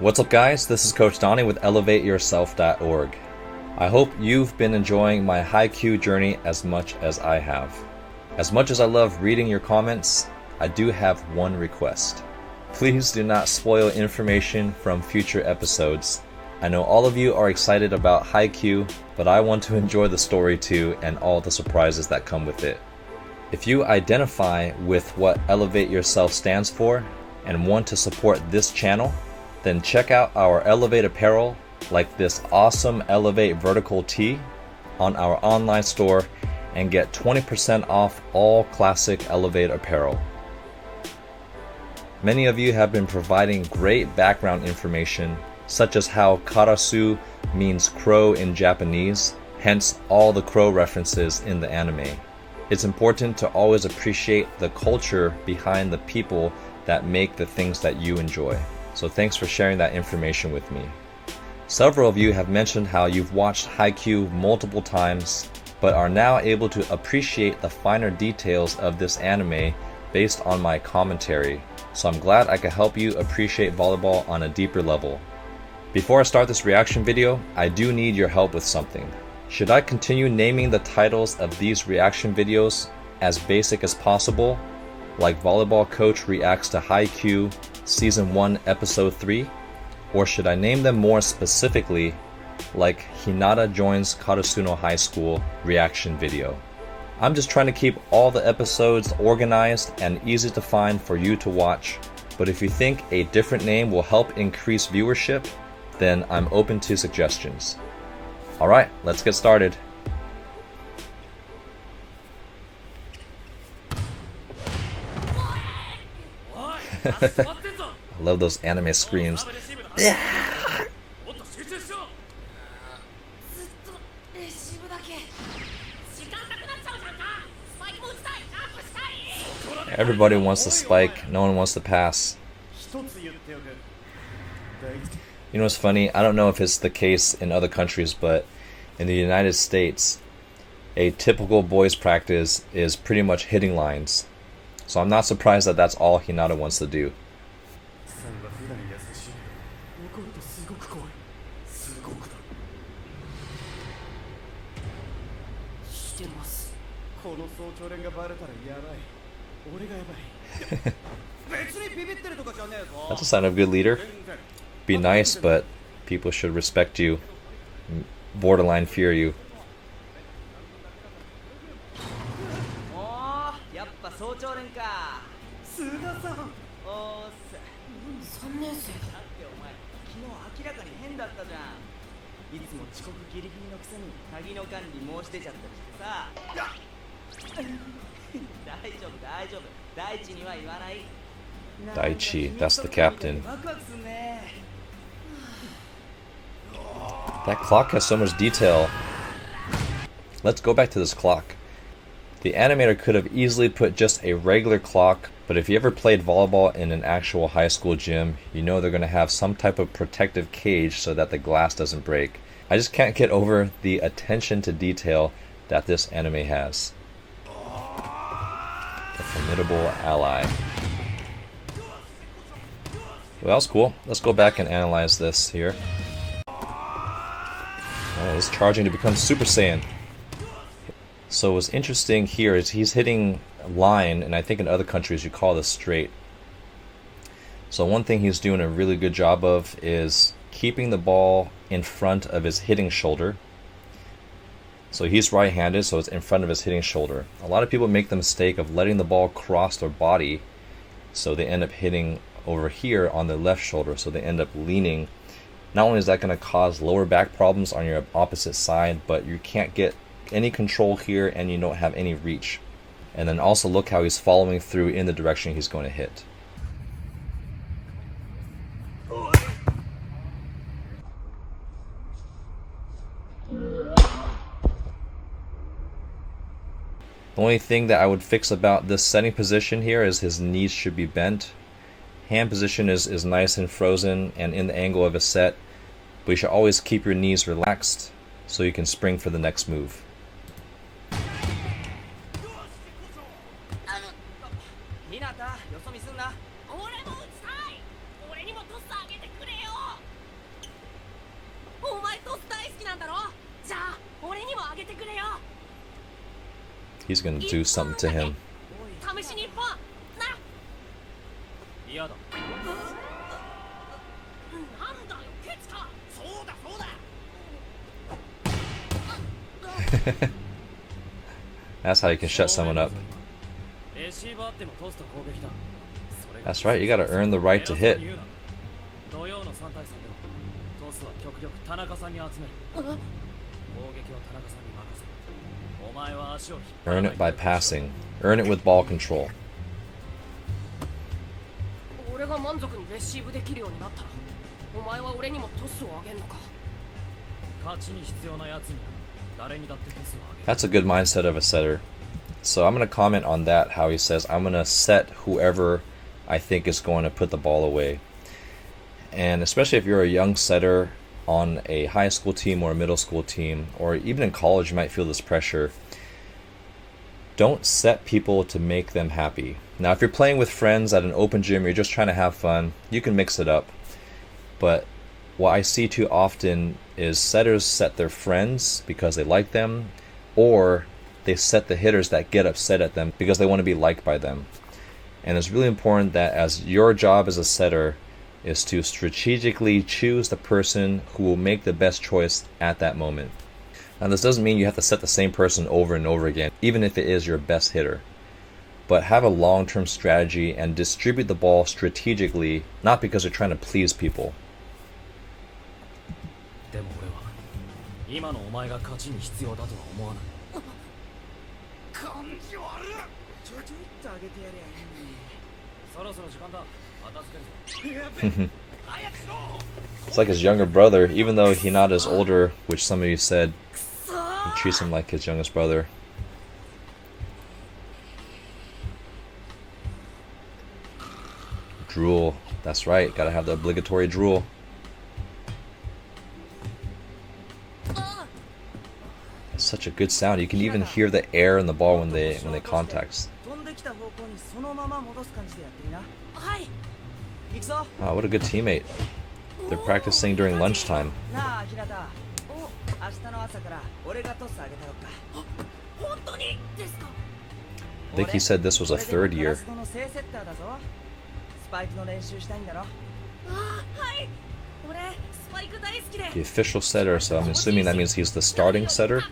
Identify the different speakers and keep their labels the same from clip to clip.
Speaker 1: What's up guys, this is Coach Donny with ElevateYourself.org. I hope you've been enjoying my Haikyuu journey as much as I have. As much as I love reading your comments, I do have one request. Please do not spoil information from future episodes. I know all of you are excited about Haikyuu, but I want to enjoy the story too and all the surprises that come with it. If you identify with what Elevate Yourself stands for and want to support this channel, then check out our Elevate apparel like this awesome Elevate vertical tee on our online store and get 20% off all classic Elevate apparel. Many of you have been providing great background information, such as how Karasuno means crow in Japanese, hence all the crow references in the anime. It's important to always appreciate the culture behind the people that make the things that you enjoy. So thanks for sharing that information with me. Several of you have mentioned how you've watched Haikyuu multiple times, but are now able to appreciate the finer details of this anime based on my commentary. So I'm glad I could help you appreciate volleyball on a deeper level. Before I start this reaction video, I do need your help with something. Should I continue naming the titles of these reaction videos as basic as possible, like Volleyball Coach Reacts to Haikyuu Season 1 Episode 3? Or should I name them more specifically, like Hinata Joins Karasuno High School Reaction Video? I'm just trying to keep all the episodes organized and easy to find for you to watch, but if you think a different name will help increase viewership, then I'm open to suggestions. Alright, let's get started. I love those anime screams. Everybody wants to spike, no one wants to pass. You know what's funny? I don't know if it's the case in other countries, but in the United States, a typical boys' practice is pretty much hitting lines. So I'm not surprised that that's all Hinata wants to do. That's a sign of a good leader. Be nice, but people should respect you, borderline fear you. Daichi, that's the captain. That clock has so much detail. Let's go back to this clock. The animator could have easily put just a regular clock, but if you ever played volleyball in an actual high school gym, you know they're going to have some type of protective cage so that the glass doesn't break. I just can't get over the attention to detail that this anime has. A formidable ally. Well, that was cool. Let's go back and analyze this here. Oh, he's charging to become Super Saiyan. So what's interesting here is he's hitting line, and I think in other countries you call this straight. So one thing he's doing a really good job of is keeping the ball in front of his hitting shoulder. So he's right-handed, so it's in front of his hitting shoulder. A lot of people make the mistake of letting the ball cross their body, so they end up hitting over here on the left shoulder, so they end up leaning. Not only is that going to cause lower back problems on your opposite side, but you can't get any control here and you don't have any reach. And then also look how he's following through in the direction he's going to hit. The only thing that I would fix about this setting position here is his knees should be bent. Hand position is nice and frozen and in the angle of a set, but you should always keep your knees relaxed so you can spring for the next move. He's gonna do something to him. That's how you can shut someone up. That's right, you gotta earn the right to hit. Earn it by passing. Earn it with ball control. That's a good mindset of a setter. So I'm going to comment on that, how he says, I'm going to set whoever I think is going to put the ball away. And especially if you're a young setter on a high school team or a middle school team, or even in college you might feel this pressure, don't set people to make them happy. Now if you're playing with friends at an open gym, you're just trying to have fun, you can mix it up. But what I see too often is setters set their friends because they like them, or they set the hitters that get upset at them because they want to be liked by them. And it's really important that as your job as a setter is to strategically choose the person who will make the best choice at that moment. Now this doesn't mean you have to set the same person over and over again, even if it is your best hitter. But have a long-term strategy and distribute the ball strategically, not because you're trying to please people. It's like his younger brother, even though Hinata is older, which some of you said, he treats him like his youngest brother. Drool, that's right, gotta have the obligatory drool. It's such a good sound. You can even hear the air in the ball when they contact. Oh, what a good teammate. They're practicing during lunchtime. I think he said this was a third year. The official setter, so I'm assuming that means he's the starting setter.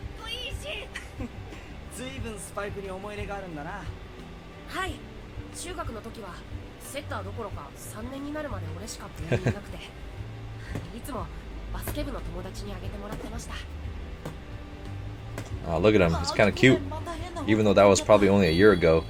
Speaker 1: Oh, look at him, he's kind of cute, even though that was probably only a year ago.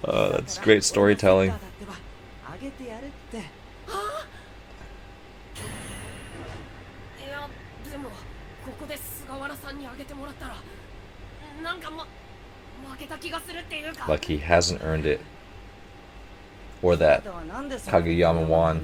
Speaker 1: Oh, that's great storytelling. Like he hasn't earned it. Or that Kageyama won.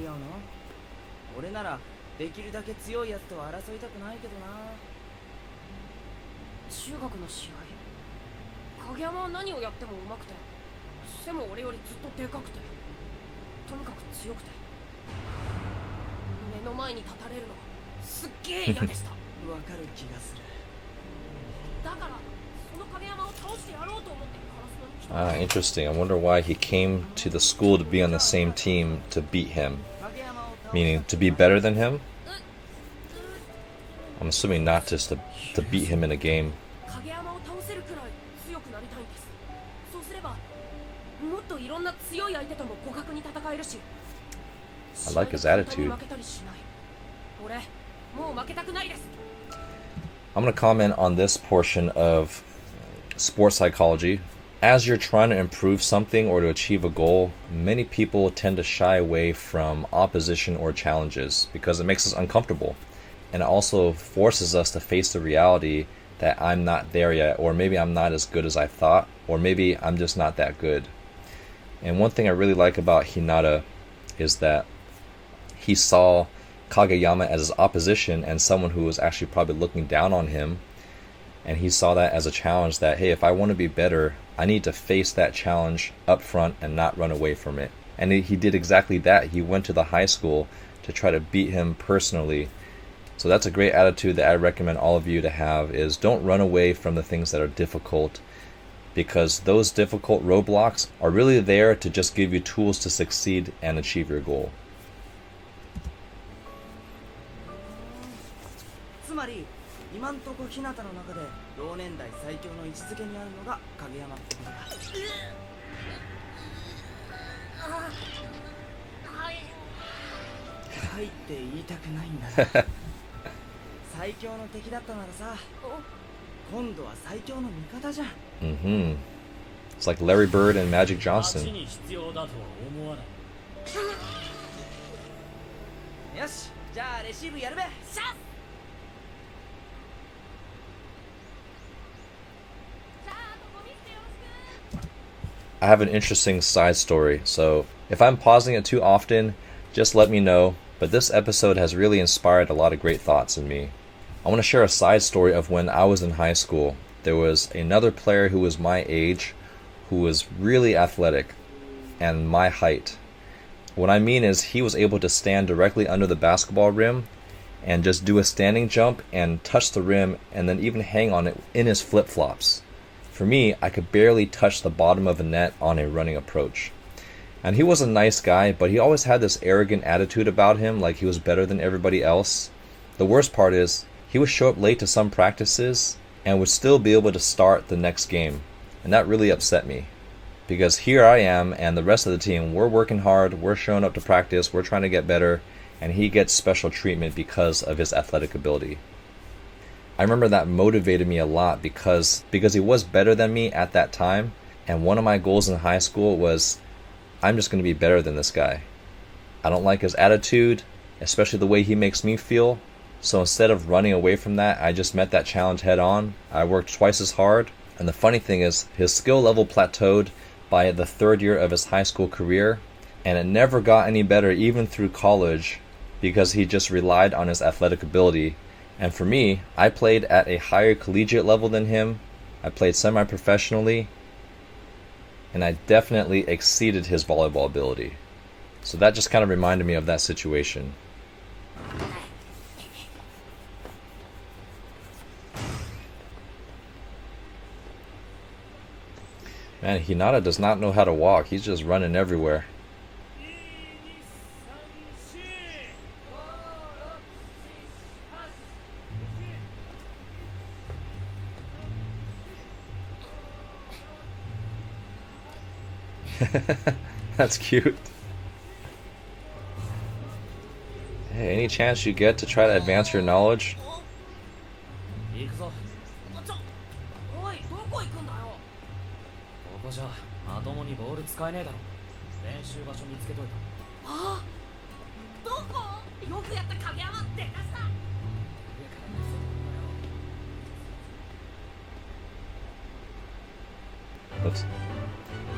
Speaker 1: Interesting. I wonder why he came to the school to be on the same team to beat him. Meaning to be better than him? I'm assuming not just to beat him in a game. I like his attitude. I'm going to comment on this portion of sports psychology. As you're trying to improve something or to achieve a goal, many people tend to shy away from opposition or challenges because it makes us uncomfortable. And it also forces us to face the reality that I'm not there yet, or maybe I'm not as good as I thought, or maybe I'm just not that good. And one thing I really like about Hinata is that he saw Kageyama as his opposition and someone who was actually probably looking down on him. And he saw that as a challenge that, hey, if I want to be better, I need to face that challenge up front and not run away from it. And he did exactly that. He went to the high school to try to beat him personally. So that's a great attitude that I recommend all of you to have, is don't run away from the things that are difficult, because those difficult roadblocks are really there to just give you tools to succeed and achieve your goal.
Speaker 2: つまり今んとこ日向の中で同年代最強の位置づけにあるのが影山ってことだ。はいって言いたくないんだ。最強の敵だったならさ、今度は最強の味方じゃん。
Speaker 1: Mm-hmm. It's like Larry Bird and Magic Johnson.
Speaker 2: よし、じゃあレシーブやるべ。
Speaker 1: I have an interesting side story, so if I'm pausing it too often, just let me know, but this episode has really inspired a lot of great thoughts in me. I want to share a side story of when I was in high school. There was another player who was my age, who was really athletic, and my height. What I mean is he was able to stand directly under the basketball rim and just do a standing jump and touch the rim and then even hang on it in his flip-flops. For me, I could barely touch the bottom of a net on a running approach. And he was a nice guy, but he always had this arrogant attitude about him, like he was better than everybody else. The worst part is, he would show up late to some practices and would still be able to start the next game. And that really upset me. Because here I am and the rest of the team, we're working hard, we're showing up to practice, we're trying to get better, and he gets special treatment because of his athletic ability. I remember that motivated me a lot because he was better than me at that time, and one of my goals in high school was, I'm just going to be better than this guy. I don't like his attitude, especially the way he makes me feel, so instead of running away from that, I just met that challenge head on. I worked twice as hard, and the funny thing is, his skill level plateaued by the third year of his high school career, and it never got any better even through college because he just relied on his athletic ability. And for me, I played at a higher collegiate level than him. I played semi-professionally, and I definitely exceeded his volleyball ability. So that just kind of reminded me of that situation. Man, Hinata does not know how to walk. He's just running everywhere. That's cute. Hey, any chance you get to try to advance your knowledge?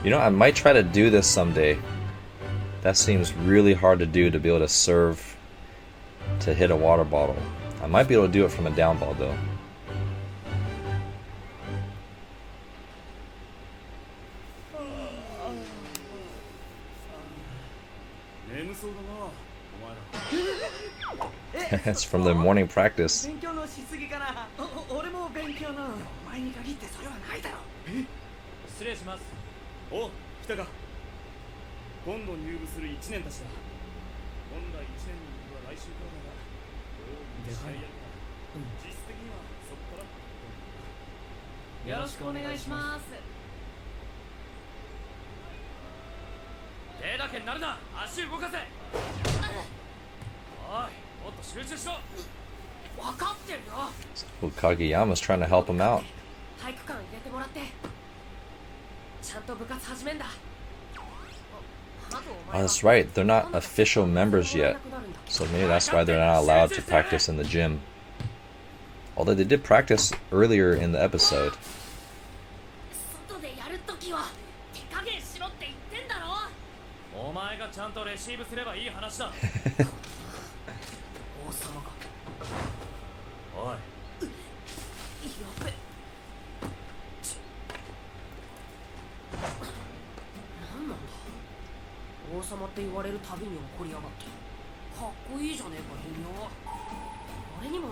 Speaker 1: You know, I might try to do this someday. That seems really hard to do, to be able to serve to hit a water bottle. I might be able to do it from a down ball though. It's from the morning practice. Well, Kageyama's trying to help him out. Oh, that's right, they're not official members yet, so maybe that's why they're not allowed to practice in the gym. Although they did practice earlier in the episode.
Speaker 3: お前がちゃんとレシーブすればいい話だ。王様か。おい。やべ。なんなんだ。王様って言われるたびに怒りやがって。かっこいいじゃねえか、人形。俺にも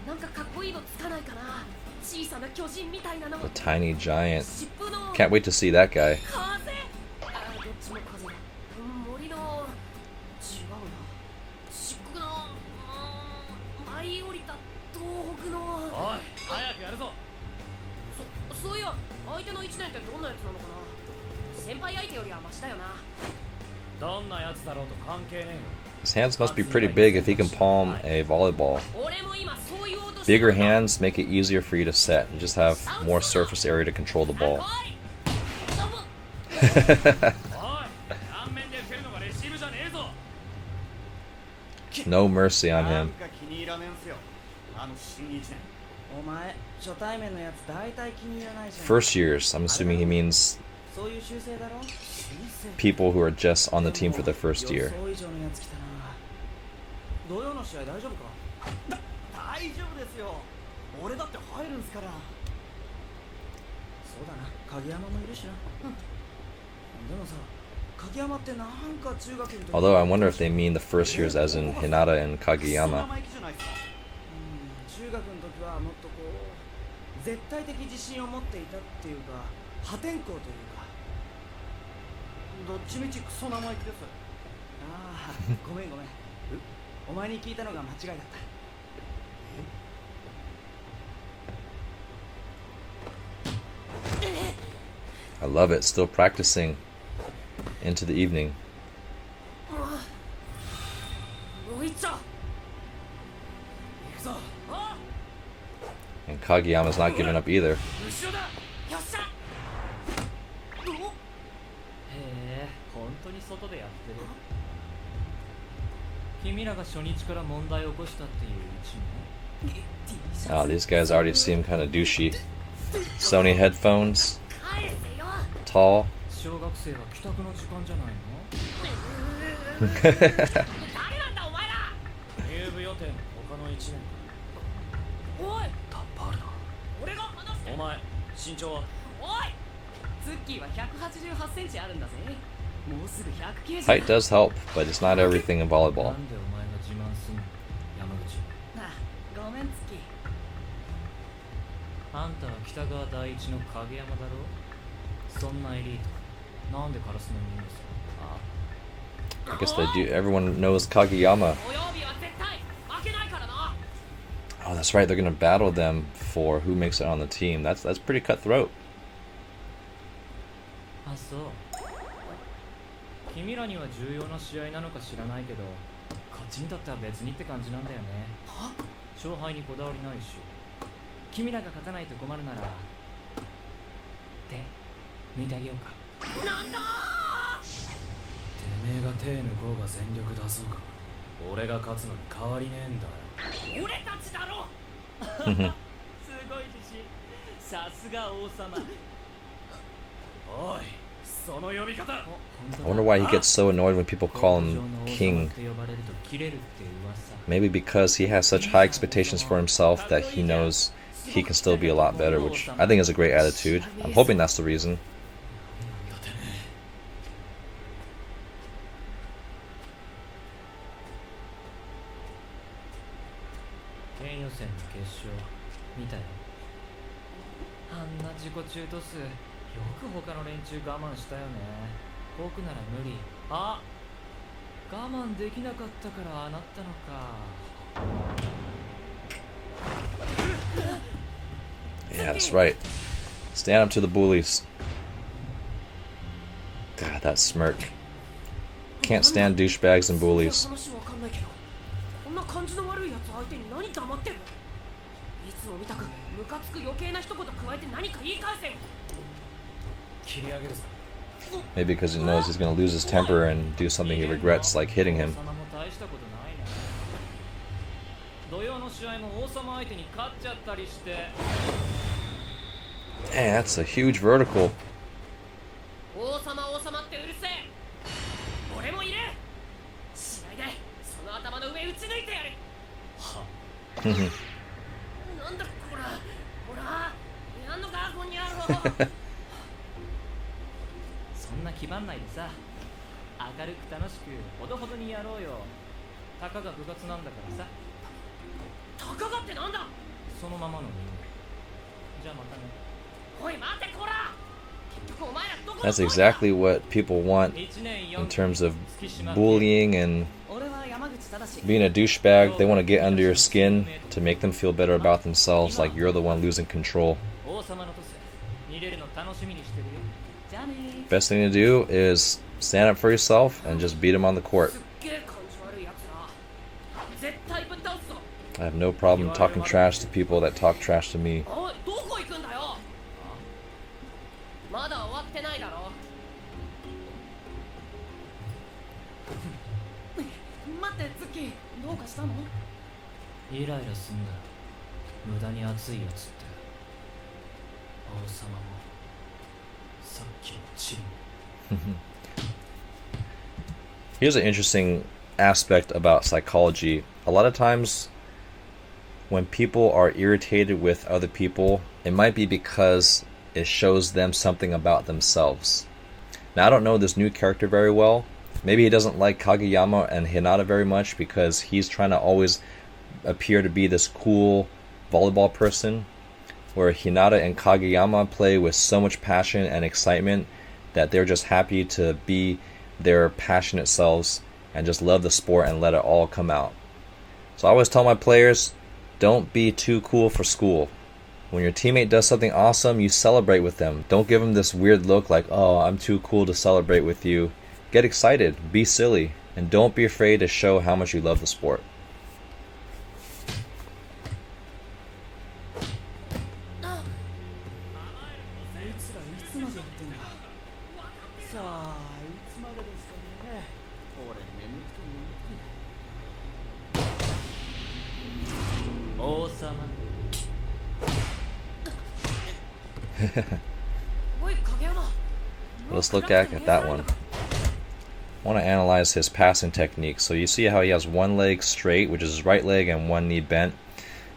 Speaker 3: なんかかっこいいのつかないかな。小さな巨人みたいなの。
Speaker 1: The tiny giant. Can't wait to see that guy.
Speaker 3: 風。あ、どっちも風だ。森の違うな。漆黒の舞い降りた東北の。おい、早くやるぞ。そういや、相手の一年ってどんなやつなのかな。先輩相手よりはマシだよな。どんなやつだろうと関係ねえよ。
Speaker 1: His hands must be pretty big if he can palm a volleyball. Bigger hands make it easier for you to set. You just have more surface area to control the ball. No mercy on him. First years, I'm assuming he means people who are just on the team for the first year.
Speaker 2: 土曜の試合大丈夫か？大丈夫ですよ。俺だって入るんすから。そうだな、影山もいるしな。でもさ、影山ってなんか中学の時。
Speaker 1: Although I wonder if they mean the first years as in Hinata and Kageyama.
Speaker 2: 中学の時はもっとこう絶対的自信を持っていたっていうか破天荒というか。どっちみちクソ生意気です。ああ、ごめんごめん。お前に聞いたのが間違いだった。
Speaker 1: I love it. Still practicing into the evening. And Kageyama's not giving up either.
Speaker 3: 君らが初日から問題を起こしたっていう一年。
Speaker 1: Oh, these guys already seem kind of douchey. Sony headphones. Tall.
Speaker 3: 小学生は帰宅の時間じゃないの？誰なんだお前ら。入部予定の他の一年。おい、タッパールだ。俺が話して。お前身長は？おい、ツッキーは188センチあるんだぜ。
Speaker 1: Height does help, but it's not everything in volleyball.
Speaker 3: あんたは北川第一の影山だろ。そんなエリートなんでカラスノにいるんですか？
Speaker 1: I guess they do. Everyone knows Kageyama. Oh, that's right. They're gonna battle them for who makes it on the team. That's pretty cutthroat.
Speaker 3: あ、そう。君らには重要な試合なのか知らないけど、こっちにとっては別にって感じなんだよね。勝敗にこだわりないし、君らが勝たないと困るなら、手抜いてあげようか。なんだー！てめえが手抜こうが全力出そうか。俺が勝つのに変わりねえんだよ。俺たちだろ。すごい自信。さすが王様。おい。I
Speaker 1: wonder why he gets so annoyed when people call him king. Maybe because he has such high expectations for himself that he knows he can still be a lot better, which I think is a great attitude. I'm hoping that's the reason. Yeah, that's right. Stand up to the bullies. God, that smirk. Can't stand douchebags and bullies. Maybe because he knows he's going to lose his temper and do something he regrets, like hitting him. Man, that's a huge vertical.
Speaker 3: そんな気張んないでさ、明るく楽しくほどほどにやろうよ。たかが部活なんだからさ。たかがってなんだ。そのままの人間。じゃあまたね。おい待てこら。
Speaker 1: That's exactly what people want in terms of bullying and being a douchebag. They want to get under your skin to make them feel better about themselves, like you're the one losing control. Best thing to do is stand up for yourself and just beat them on the court. I have no problem talking trash to people that talk trash to me. Here's an interesting aspect about psychology. A lot of times when people are irritated with other people, it might be because it shows them something about themselves. Now, I don't know this new character very well. Maybe he doesn't like Kageyama and Hinata very much because he's trying to always appear to be this cool volleyball person, where Hinata and Kageyama play with so much passion and excitement that they're just happy to be their passionate selves and just love the sport and let it all come out. So I always tell my players, don't be too cool for school. When your teammate does something awesome, you celebrate with them. Don't give them this weird look like, oh, I'm too cool to celebrate with you. Get excited, be silly, and don't be afraid to show how much you love the sport. Let's look at that one. I want to analyze his passing technique. So you see how he has one leg straight, which is his right leg, and one knee bent.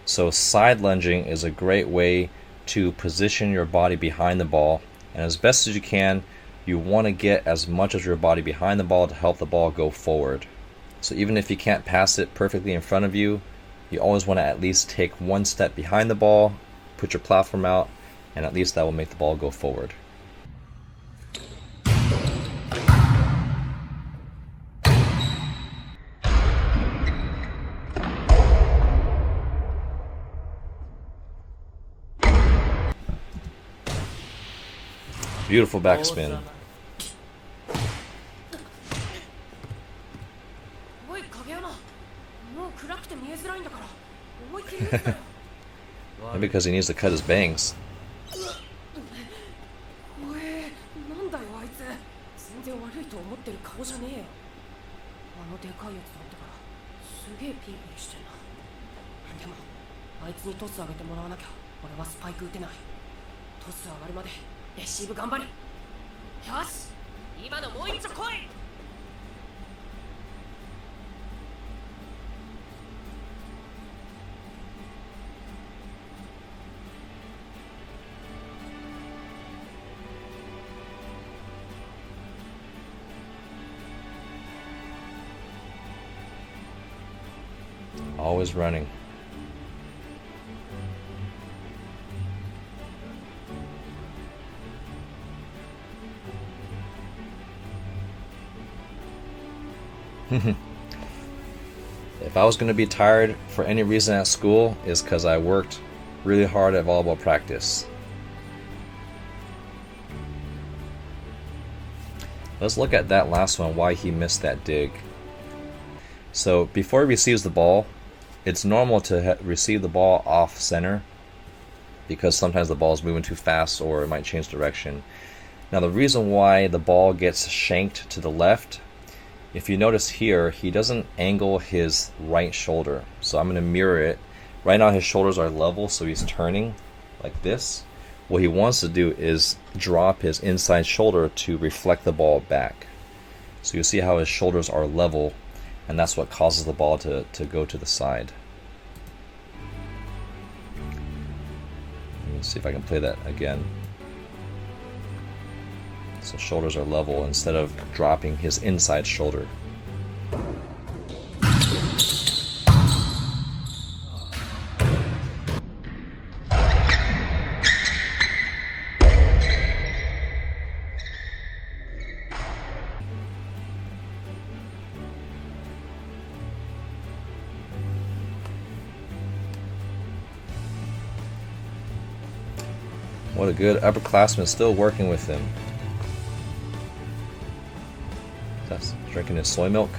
Speaker 1: So side lunging is a great way to position your body behind the ball, and as best as you can, you want to get as much of your body behind the ball to help the ball go forward. So even if you can't pass it perfectly in front of you, you always want to at least take one step behind the ball, put your platform out, and at least that will make the ball go forward. Beautiful backspin. Maybe because he needs to cut his bangs. Always running. If I was going to be tired for any reason at school, is because I worked really hard at volleyball practice. Let's look at that last one, why he missed that dig. So before he receives the ball, it's normal to receive the ball off center because sometimes the ball is moving too fast or it might change direction. Now the reason why the ball gets shanked to the left, if you notice here, he doesn't angle his right shoulder. So I'm going to mirror it. Right now his shoulders are level, so he's turning like this. What he wants to do is drop his inside shoulder to reflect the ball back. So you see how his shoulders are level, and that's what causes the ball to go to the side. Let's see if I can play that again. So shoulders are level instead of dropping his inside shoulder. What a good upperclassman, still working with him. That's drinking his soy milk.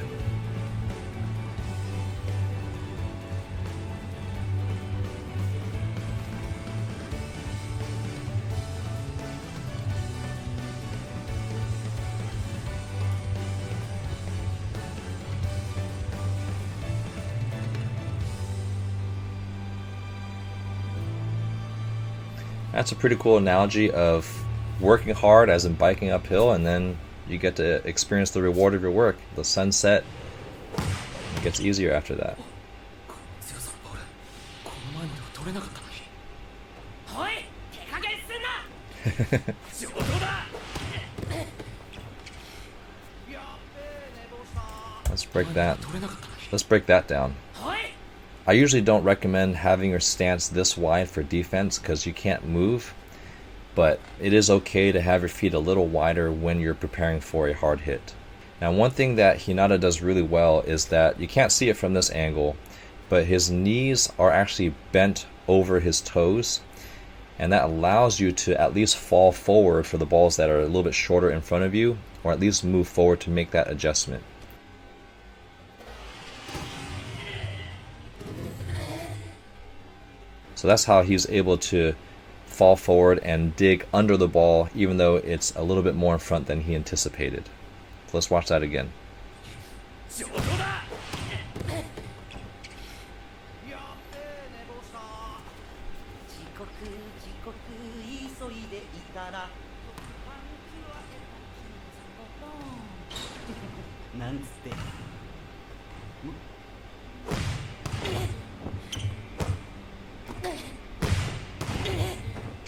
Speaker 1: That's a pretty cool analogy of working hard, as in biking uphill, and then you get to experience the reward of your work. The sunset, it gets easier after that. Let's break that down. I usually don't recommend having your stance this wide for defense because you can't move, but it is okay to have your feet a little wider when you're preparing for a hard hit. Now, one thing that Hinata does really well is that you can't see it from this angle, but his knees are actually bent over his toes, and that allows you to at least fall forward for the balls that are a little bit shorter in front of you, or at least move forward to make that adjustment. So that's how he's able to fall forward and dig under the ball, even though it's a little bit more in front than he anticipated. So let's watch that again.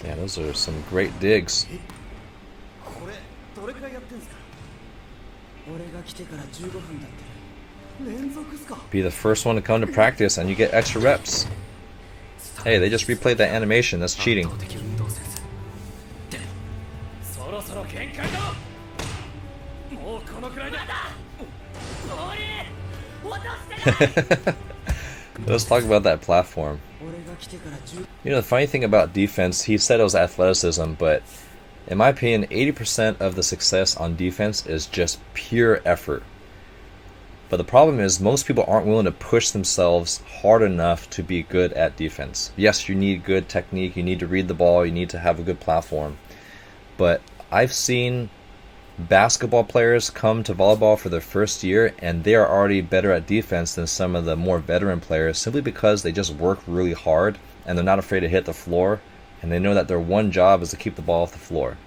Speaker 1: Yeah, those are some great digs. Be the first one to come to practice and you get extra reps. Hey, they just replayed that animation. That's cheating. Let's talk about that platform. You know, the funny thing about defense, he said it was athleticism, but in my opinion, 80% of the success on defense is just pure effort. But the problem is most people aren't willing to push themselves hard enough to be good at defense. Yes, you need good technique, you need to read the ball, you need to have a good platform. But I've seen basketball players come to volleyball for their first year and they are already better at defense than some of the more veteran players, simply because they just work really hard and they're not afraid to hit the floor, and they know that their one job is to keep the ball off the floor.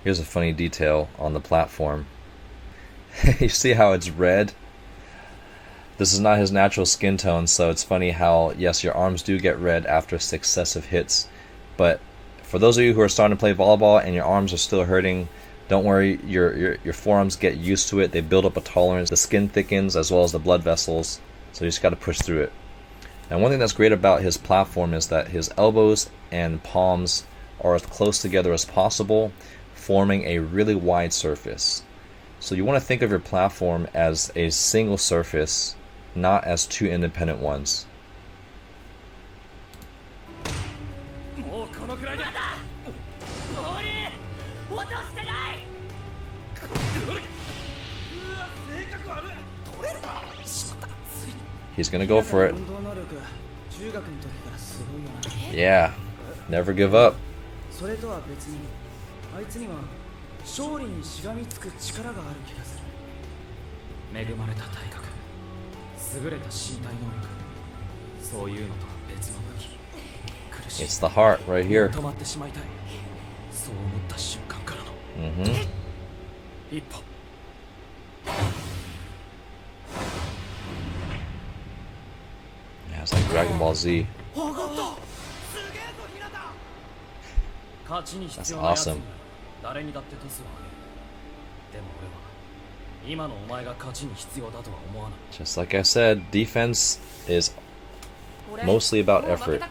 Speaker 1: Here's a funny detail on the platform. You see how it's red? This is not his natural skin tone, so it's funny how, yes, your arms do get red after successive hits. But for those of you who are starting to play volleyball and your arms are still hurting, don't worry, your forearms get used to it. They build up a tolerance. The skin thickens as well as the blood vessels, so you just got to push through it. And one thing that's great about his platform is that his elbows and palms are as close together as possible, forming a really wide surface. So you want to think of your platform as a single surface, not as two independent ones. He's gonna go for it. Yeah, never give up. It's the heart right here. It's like Dragon Ball Z. That's awesome. Just like I said, defense is mostly about effort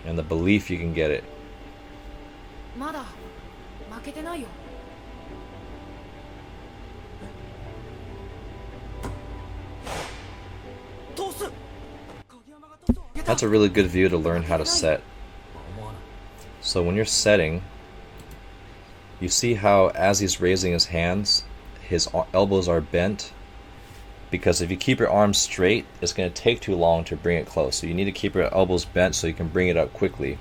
Speaker 1: and the belief you can get it. That's a really good view to learn how to set. So when you're setting, you see how as he's raising his hands, his elbows are bent, because if you keep your arms straight, it's going to take too long to bring it close. So you need to keep your elbows bent so you can bring it up quickly.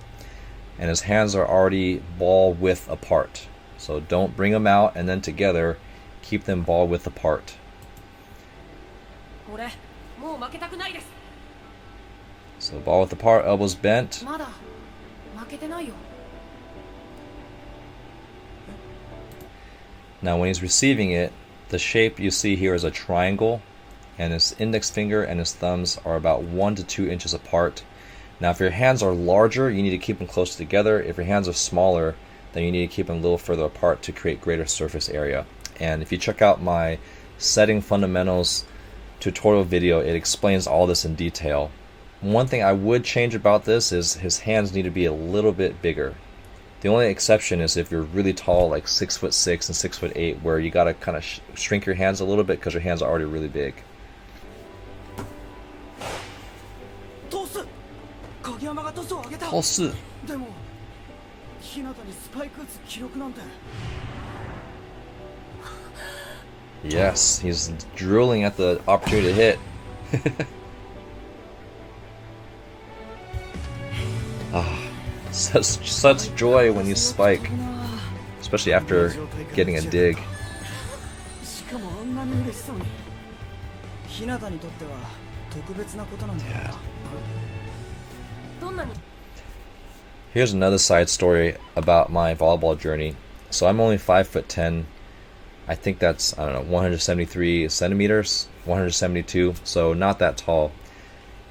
Speaker 1: And his hands are already ball width apart. So don't bring them out and then together, keep them ball width apart. So ball width apart, elbows bent. Now when he's receiving it, the shape you see here is a triangle, and his index finger and his thumbs are about 1 to 2 inches apart. Now if your hands are larger, you need to keep them close together. If your hands are smaller, then you need to keep them a little further apart to create greater surface area. And if you check out my setting fundamentals tutorial video, it explains all this in detail. One thing I would change about this is his hands need to be a little bit bigger. The only exception is if you're really tall, like 6'6" and 6'8", where you gotta kind of shrink your hands a little bit because your hands are already really big. Tosu. Yes, he's drooling at the opportunity to hit. Such joy when you spike, especially after getting a dig. Yeah. Here's another side story about my volleyball journey. So I'm only 5'10". I think that's, I don't know, 173 centimeters, 172, so not that tall.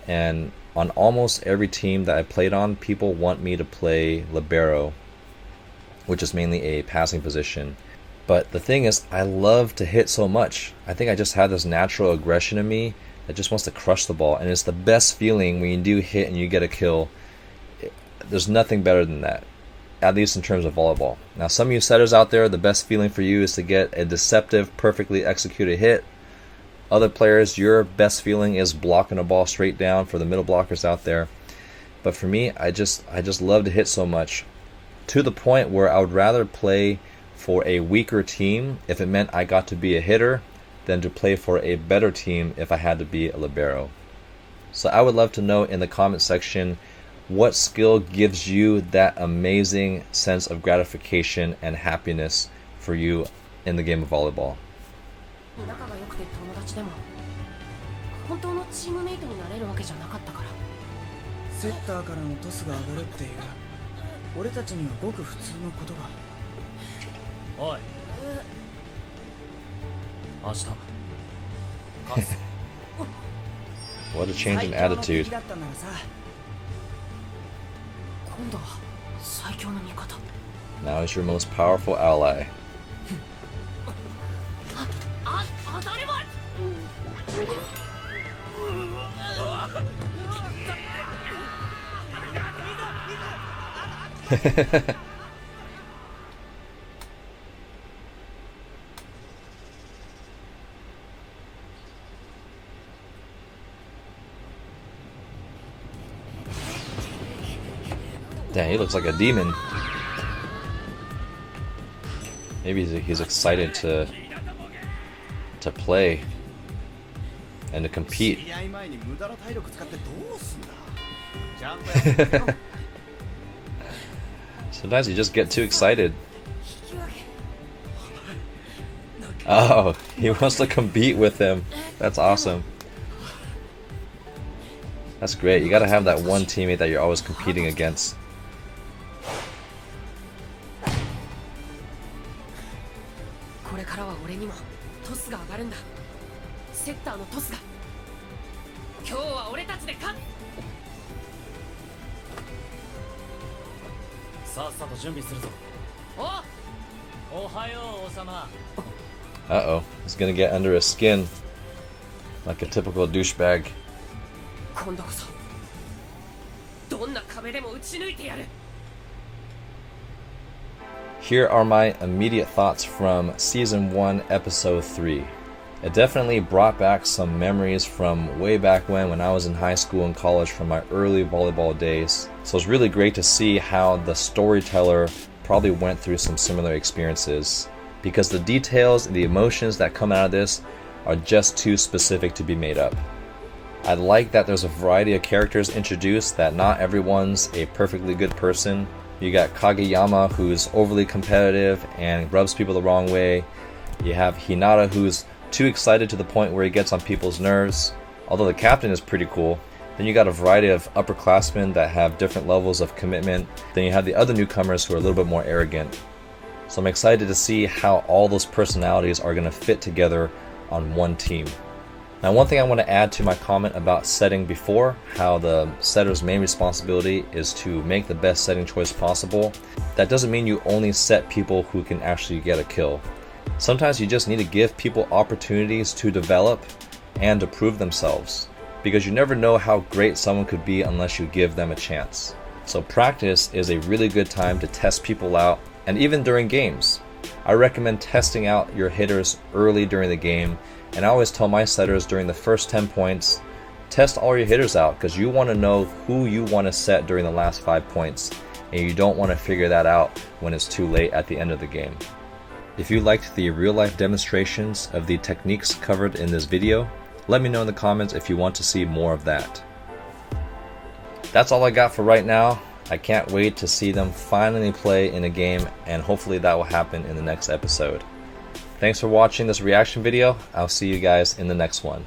Speaker 1: And on almost every team that I played on, people want me to play libero, which is mainly a passing position. But the thing is, I love to hit so much. I think I just have this natural aggression in me that just wants to crush the ball. And it's the best feeling when you do hit and you get a kill. There's nothing better than that, at least in terms of volleyball. Now, some of you setters out there, the best feeling for you is to get a deceptive, perfectly executed hit. Other players, your best feeling is blocking a ball straight down, for the middle blockers out there. But for me, I just love to hit so much, to the point where I would rather play for a weaker team if it meant I got to be a hitter than to play for a better team if I had to be a libero. So I would love to know in the comment section, what skill gives you that amazing sense of gratification and happiness for you in the game of volleyball? What a change in attitude. Now is your most powerful ally. Damn, he looks like a demon. Maybe he's excited to play and to compete. Sometimes you just get too excited. Oh, he wants to compete with him. That's awesome. That's great. You gotta have that one teammate that you're always competing against.
Speaker 3: さっさと準備するぞ。おはよう、王様。
Speaker 1: Uh-oh, he's gonna get under his skin like a typical douchebag.
Speaker 4: 今度こそどんな壁でも打ち抜いてやる。
Speaker 1: Here are my immediate thoughts from Season 1, Episode 3. It definitely brought back some memories from way back when I was in high school and college from my early volleyball days. So it's really great to see how the storyteller probably went through some similar experiences, because the details and the emotions that come out of this are just too specific to be made up. I like that there's a variety of characters introduced, that not everyone's a perfectly good person. You got Kageyama, who's overly competitive and rubs people the wrong way. You have Hinata, who's too excited to the point where he gets on people's nerves, although the captain is pretty cool. Then you got a variety of upperclassmen that have different levels of commitment. Then you have the other newcomers who are a little bit more arrogant. So I'm excited to see how all those personalities are going to fit together on one team. Now, one thing I want to add to my comment about setting before, how the setter's main responsibility is to make the best setting choice possible. That doesn't mean you only set people who can actually get a kill. Sometimes you just need to give people opportunities to develop and to prove themselves, because you never know how great someone could be unless you give them a chance. So practice is a really good time to test people out, and even during games. I recommend testing out your hitters early during the game, and I always tell my setters during the first 10 points, test all your hitters out, because you want to know who you want to set during the last 5 points, and you don't want to figure that out when it's too late at the end of the game. If you liked the real-life demonstrations of the techniques covered in this video, let me know in the comments if you want to see more of that. That's all I got for right now. I can't wait to see them finally play in a game, and hopefully that will happen in the next episode. Thanks for watching this reaction video. I'll see you guys in the next one.